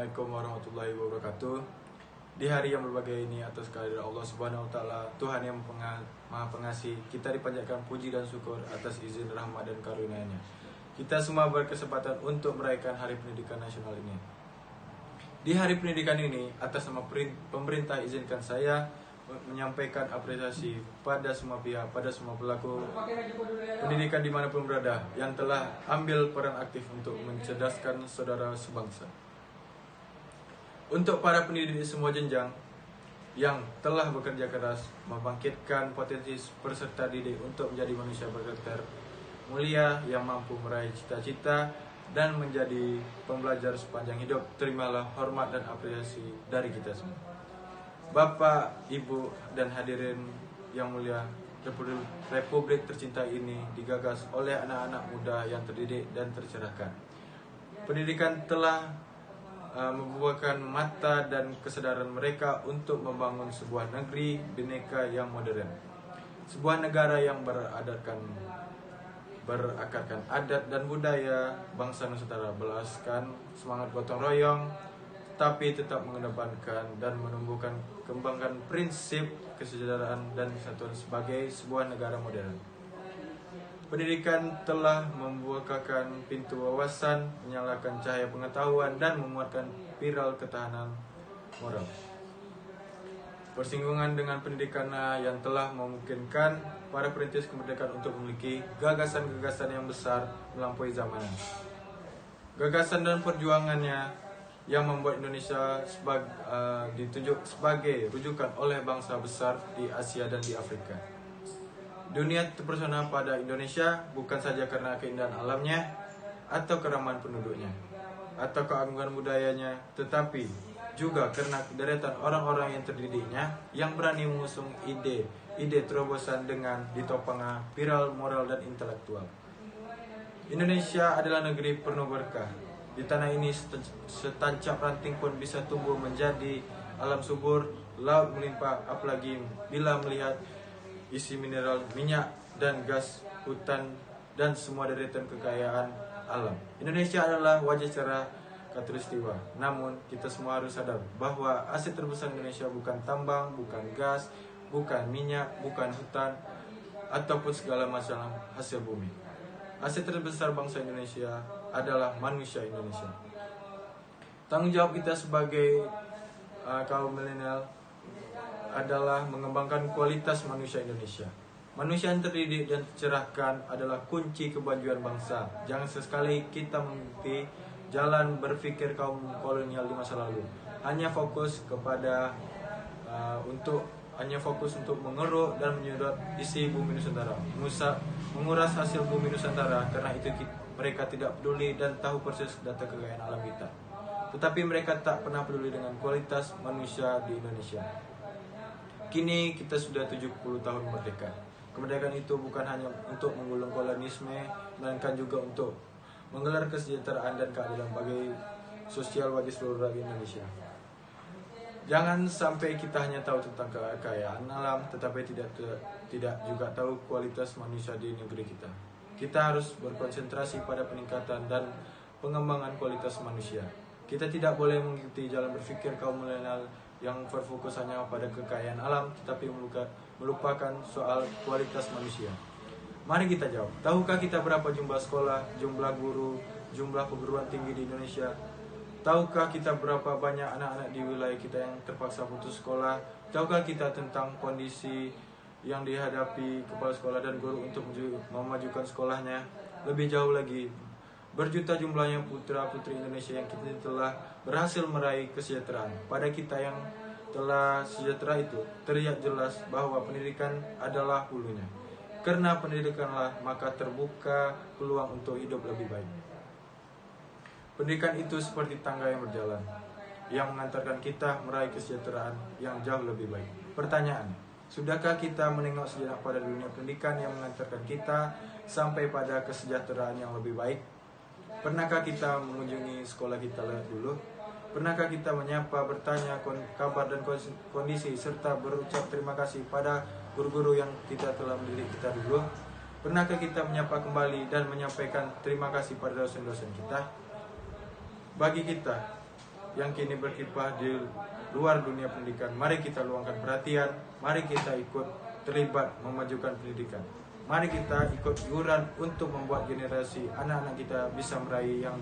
Assalamualaikum warahmatullahi wabarakatuh. Di hari yang berbahagia ini, atas kehadiran Allah Subhanahu wa Ta'ala, Tuhan yang Maha Pengasih, kita dipanjatkan puji dan syukur atas izin rahmat dan karunia-Nya. Kita semua berkesempatan untuk merayakan Hari Pendidikan Nasional ini. Di Hari Pendidikan ini, atas nama pemerintah, izinkan saya menyampaikan apresiasi pada semua pihak, pada semua pelaku pendidikan dimanapun berada yang telah ambil peran aktif untuk mencerdaskan saudara sebangsa. Untuk para pendidik di semua jenjang yang telah bekerja keras membangkitkan potensi peserta didik untuk menjadi manusia berkarakter mulia yang mampu meraih cita-cita dan menjadi pembelajar sepanjang hidup, terimalah hormat dan apresiasi dari kita semua. Bapak, Ibu, dan hadirin yang mulia, Republik tercinta ini digagas oleh anak-anak muda yang terdidik dan tercerahkan. Pendidikan telah membukakan mata dan kesadaran mereka untuk membangun sebuah negeri bineka yang modern, sebuah negara yang berakarkan adat dan budaya bangsa Nusantara, beraskan semangat gotong royong, tapi tetap mengedepankan dan menumbuhkan kembangkan prinsip kesejahteraan dan kesatuan sebagai sebuah negara modern. Pendidikan telah membukakan pintu wawasan, menyalakan cahaya pengetahuan, dan menguatkan pilar ketahanan moral. Bersinggungan dengan pendidikan yang telah memungkinkan para perintis kemerdekaan untuk memiliki gagasan-gagasan yang besar melampaui zamanan. Gagasan dan perjuangannya yang membuat Indonesia ditunjuk sebagai rujukan oleh bangsa besar di Asia dan di Afrika. Dunia terpesona pada Indonesia bukan saja karena keindahan alamnya atau keramahan penduduknya atau keagungan budayanya, tetapi juga karena deretan orang-orang yang terdidiknya yang berani mengusung ide terobosan dengan ditopang pilar moral dan intelektual. Indonesia adalah negeri penuh berkah. Di tanah ini setancap ranting pun bisa tumbuh menjadi alam subur, laut melimpah, apalagi bila melihat isi mineral, minyak, dan gas, hutan, dan semua deretan kekayaan alam. Indonesia adalah wajah cerah khatulistiwa. Namun, kita semua harus sadar bahwa aset terbesar Indonesia bukan tambang, bukan gas, bukan minyak, bukan hutan, ataupun segala macam hasil bumi. Aset terbesar bangsa Indonesia adalah manusia Indonesia. Tanggung jawab kita sebagai kaum milenial adalah mengembangkan kualitas manusia Indonesia. Manusia yang terdidik dan tercerahkan adalah kunci kemajuan bangsa. Jangan sesekali kita mengikuti jalan berpikir kaum kolonial di masa lalu. Hanya fokus untuk mengeruk dan menyedot isi bumi Nusantara, menguras hasil bumi Nusantara. Karena itu mereka tidak peduli dan tahu persis data kekayaan alam kita. Tetapi mereka tak pernah peduli dengan kualitas manusia di Indonesia. Kini kita sudah 70 tahun merdeka. Kemerdekaan itu bukan hanya untuk menggulung kolonialisme, melainkan juga untuk menggelar kesejahteraan dan keadilan bagi sosial bagi seluruh rakyat Indonesia. Jangan sampai kita hanya tahu tentang kekayaan alam, tetapi tidak juga tahu kualitas manusia di negeri kita. Kita harus berkonsentrasi pada peningkatan dan pengembangan kualitas manusia. Kita tidak boleh mengikuti jalan berpikir kaum milenial yang berfokus hanya pada kekayaan alam, tetapi melupakan soal kualitas manusia. Mari kita jawab, tahukah kita berapa jumlah sekolah, jumlah guru, jumlah perguruan tinggi di Indonesia? Tahukah kita berapa banyak anak-anak di wilayah kita yang terpaksa putus sekolah? Tahukah kita tentang kondisi yang dihadapi kepala sekolah dan guru untuk memajukan sekolahnya? Lebih jauh lagi, berjuta jumlahnya putra-putri Indonesia yang kita telah berhasil meraih kesejahteraan. Pada kita yang telah sejahtera itu, terlihat jelas bahwa pendidikan adalah hulunya. Karena pendidikanlah maka terbuka peluang untuk hidup lebih baik. Pendidikan itu seperti tangga yang berjalan, yang mengantarkan kita meraih kesejahteraan yang jauh lebih baik. Pertanyaan, sudahkah kita menengok sejenak pada dunia pendidikan yang mengantarkan kita sampai pada kesejahteraan yang lebih baik? Pernahkah kita mengunjungi sekolah kita dulu? Pernahkah kita menyapa, bertanya kabar dan kondisi, serta berucap terima kasih pada guru-guru yang kita telah mendidik kita dulu? Pernahkah kita menyapa kembali dan menyampaikan terima kasih pada dosen-dosen kita? Bagi kita, yang kini berkiprah di luar dunia pendidikan. Mari kita luangkan perhatian, mari kita ikut terlibat memajukan pendidikan. Mari kita ikut iuran untuk membuat generasi anak-anak kita bisa meraih yang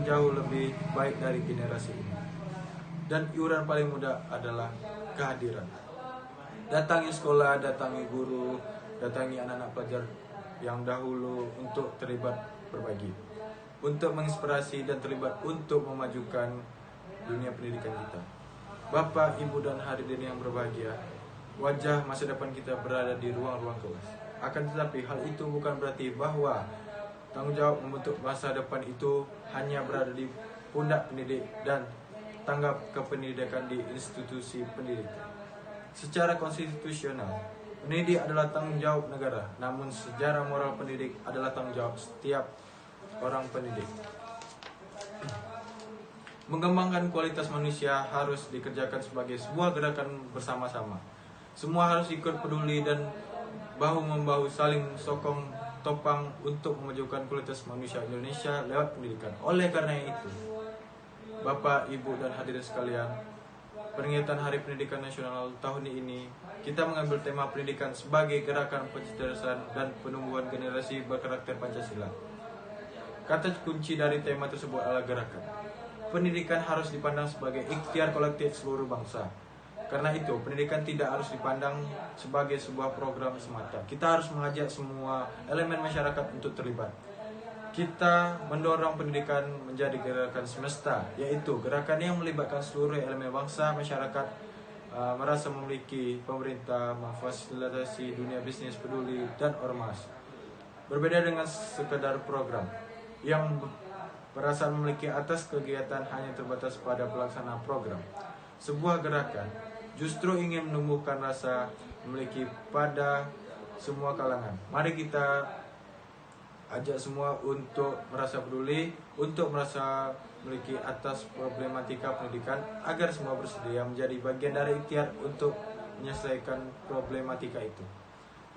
jauh lebih baik dari generasi ini. Dan iuran paling mudah adalah kehadiran. Datangi sekolah, datangi guru, datangi anak-anak pelajar yang dahulu untuk terlibat berbagi, untuk menginspirasi dan terlibat untuk memajukan dunia pendidikan kita. Bapak, Ibu, dan hadirin yang berbahagia, wajah masa depan kita berada di ruang-ruang kelas. Akan tetapi hal itu bukan berarti bahwa tanggung jawab membentuk masa depan itu hanya berada di pundak pendidik dan tanggap kependidikan di institusi pendidikan. Secara konstitusional, pendidik adalah tanggung jawab negara, namun secara moral pendidik adalah tanggung jawab setiap orang pendidik. Mengembangkan kualitas manusia harus dikerjakan sebagai sebuah gerakan bersama-sama. Semua harus ikut peduli dan bahu-membahu saling sokong topang untuk memajukan kualitas manusia Indonesia lewat pendidikan. Oleh karena itu, Bapak, Ibu, dan hadirin sekalian, peringatan Hari Pendidikan Nasional tahun ini, kita mengambil tema pendidikan sebagai gerakan pencerdasan dan penumbuhan generasi berkarakter Pancasila. Kata kunci dari tema tersebut adalah gerakan. Pendidikan harus dipandang sebagai ikhtiar kolektif seluruh bangsa. Karena itu, pendidikan tidak harus dipandang sebagai sebuah program semata. Kita harus mengajak semua elemen masyarakat untuk terlibat. Kita mendorong pendidikan menjadi gerakan semesta, yaitu gerakan yang melibatkan seluruh elemen bangsa, masyarakat, merasa memiliki pemerintah, memfasilitasi dunia bisnis peduli, dan ormas. Berbeda dengan sekedar program yang perasaan memiliki atas kegiatan hanya terbatas pada pelaksanaan program. Sebuah gerakan justru ingin menumbuhkan rasa memiliki pada semua kalangan. Mari kita ajak semua untuk merasa peduli, untuk merasa memiliki atas problematika pendidikan, agar semua bersedia menjadi bagian dari ikhtiar untuk menyelesaikan problematika itu.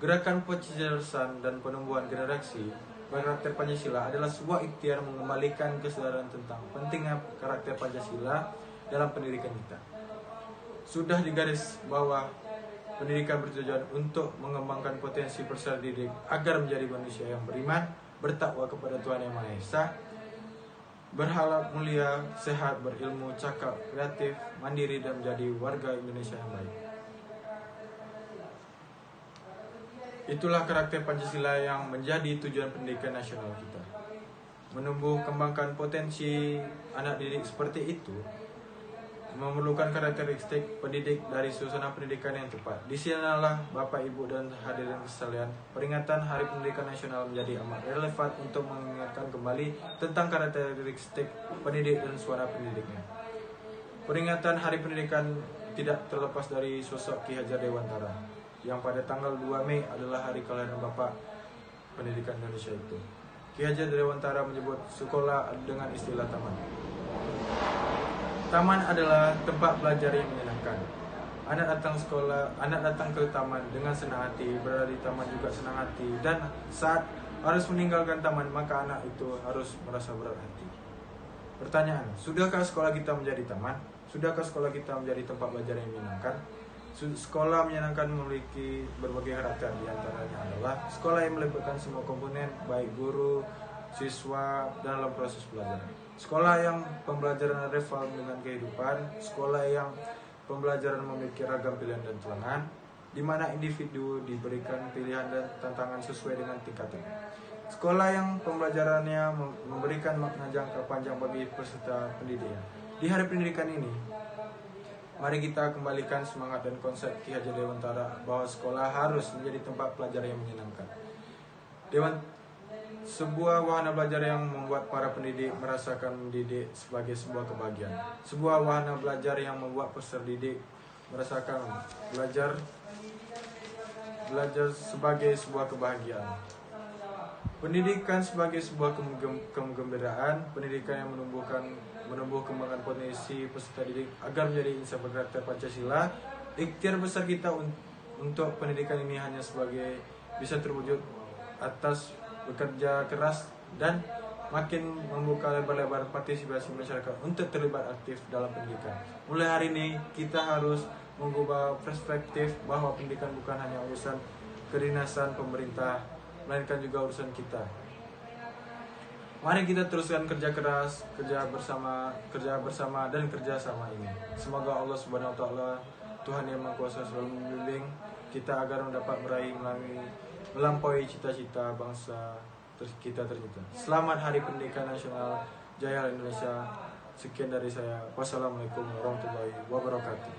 Gerakan pencerdasan dan penumbuhan generasi berkarakter Pancasila adalah sebuah ikhtiar mengembalikan kesadaran tentang pentingnya karakter Pancasila dalam pendidikan kita. Sudah digaris bawah, pendidikan bertujuan untuk mengembangkan potensi peserta didik agar menjadi manusia yang beriman, bertakwa kepada Tuhan Yang Maha Esa, berhalal mulia, sehat, berilmu, cakap, kreatif, mandiri, dan menjadi warga Indonesia yang baik. Itulah karakter Pancasila yang menjadi tujuan pendidikan nasional kita. Menumbuh kembangkan potensi anak didik seperti itu memerlukan karakteristik pendidik dari suasana pendidikan yang tepat. Di sanalah Bapak, Ibu, dan hadirin sekalian, peringatan Hari Pendidikan Nasional menjadi amat relevan untuk mengingatkan kembali tentang karakteristik pendidik dan suara pendidiknya. Peringatan Hari Pendidikan tidak terlepas dari sosok Ki Hajar Dewantara, yang pada tanggal 2 Mei adalah hari kelahiran Bapak Pendidikan Indonesia itu. Ki Hajar Dewantara menyebut sekolah dengan istilah taman. Taman adalah tempat belajar yang menyenangkan. Anak datang ke taman dengan senang hati, berada di taman juga senang hati, dan saat harus meninggalkan taman, maka anak itu harus merasa berat hati. Pertanyaan, sudahkah sekolah kita menjadi taman? Sudahkah sekolah kita menjadi tempat belajar yang menyenangkan? Sekolah menyenangkan memiliki berbagai karakter, diantaranya adalah sekolah yang melibatkan semua komponen, baik guru, siswa, dalam proses belajar. Sekolah yang pembelajaran relevan dengan kehidupan, sekolah yang pembelajaran memiliki ragam pilihan dan tulangan, di mana individu diberikan pilihan dan tantangan sesuai dengan tingkatan. Sekolah yang pembelajarannya memberikan makna jangka panjang bagi peserta pendidikan. Di Hari Pendidikan ini, mari kita kembalikan semangat dan konsep Ki Hajar Dewantara bahwa sekolah harus menjadi tempat pelajar yang menyenangkan. Sebuah wahana belajar yang membuat para pendidik merasakan mendidik sebagai sebuah kebahagiaan. Sebuah wahana belajar yang membuat peserta didik merasakan belajar sebagai sebuah kebahagiaan. Pendidikan sebagai sebuah kegembiraan, pendidikan yang menumbuh kembangkan potensi peserta didik agar menjadi insan berkarakter Pancasila. Ikhtiar besar kita untuk pendidikan ini hanya sebagai bisa terwujud atas bekerja keras dan makin membuka lebar-lebar partisipasi masyarakat untuk terlibat aktif dalam pendidikan. Mulai hari ini kita harus mengubah perspektif bahwa pendidikan bukan hanya urusan kedinasan pemerintah, melainkan juga urusan kita. Mari kita teruskan kerja keras, kerja bersama dan kerja sama ini. Semoga Allah Subhanahu wa taala, Tuhan yang Maha Kuasa, selalu membimbing kita agar dapat melampaui cita-cita bangsa kita tercipta. Selamat Hari Pendidikan Nasional, Jaya Indonesia. Sekian dari saya. Wassalamualaikum warahmatullahi wabarakatuh.